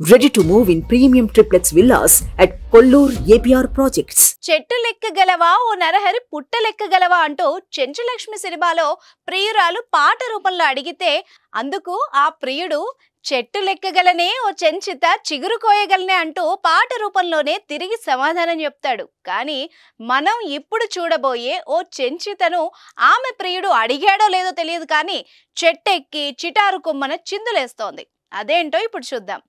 Ready to move in premium triplex villas at Kollur APR Projects. చెట్టు లెక్కగలవా ఓ నరహరి పుట్ట లెక్కగలవా అంటూ చెంచులక్ష్మి సినిమాలో ప్రియురాలు పాట రూపంలో అడిగితే అందుకు ఆ ప్రియుడు చెట్టు లెక్కగలనే ఓ చెంచిత చిగురు కోయగలనే అంటూ పాట రూపంలోనే తిరిగి సమాధానం చెప్తాడు. కానీ మనం ఇప్పుడు చూడబోయే ఓ చెంచితను ఆమె ప్రియుడు అడిగాడో లేదో తెలియదు కానీ చెట్టెక్కి చిటారు కొమ్మన చిందులేస్తోంది. అదేంటో ఇప్పుడు చూద్దాం.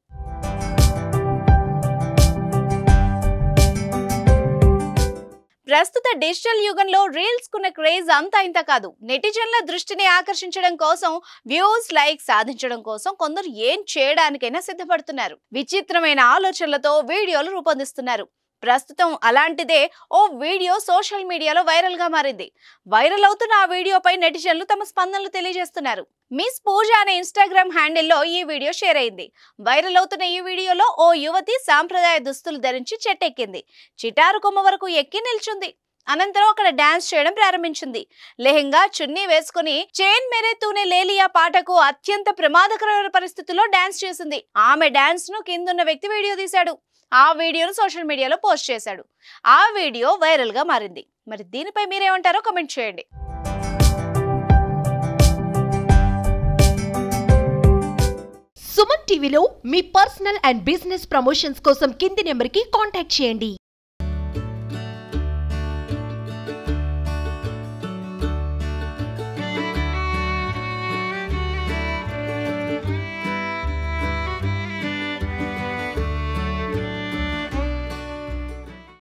ప్రస్తుత డిజిటల్ యుగంలో రీల్స్ కున్న క్రేజ్ అంతా ఇంత కాదు. నెటిజన్ల దృష్టిని ఆకర్షించడం కోసం, వ్యూస్, లైక్ సాధించడం కోసం కొందరు ఏం చేయడానికైనా సిద్ధపడుతున్నారు. విచిత్రమైన ఆలోచనలతో వీడియోలు రూపొందిస్తున్నారు. ప్రస్తుతం అలాంటిదే ఓ వీడియో సోషల్ మీడియాలో వైరల్ గా మారింది. వైరల్ అవుతున్న ఆ వీడియోపై నెటిజన్లు తమ స్పందనలు తెలియజేస్తున్నారు. మిస్ పూజ అనే ఇన్స్టాగ్రామ్ హ్యాండిల్లో ఈ వీడియో షేర్ అయింది. వైరల్ అవుతున్న ఈ వీడియోలో ఓ యువతి సాంప్రదాయ దుస్తులు ధరించి చెట్టెక్కింది. చిటారు కొమ్మ వరకు ఎక్కి నిల్చుంది. అనంతరం అక్కడ డాన్స్ చేయడం ప్రారంభించింది. లెహెంగా, చున్నీ వేసుకుని చైన్ మేరే తూనే లేలియా పాటకు అత్యంత ప్రమాదకరమైన పరిస్థితుల్లో డాన్స్ చేసింది. ఆమె డాన్స్ ను కిందున్న వ్యక్తి వీడియో తీశాడు. ఆ వీడియోను సోషల్ మీడియాలో పోస్ట్ చేశాడు. ఆ వీడియో వైరల్ గా మారింది. మరి దీనిపై మీరేమంటారో కామెంట్ చేయండి. సుమన్ టీవీలో మీ పర్సనల్ అండ్ బిజినెస్ ప్రమోషన్స్ కోసం కింది నెంబర్కి కాంటాక్ట్ చేయండి.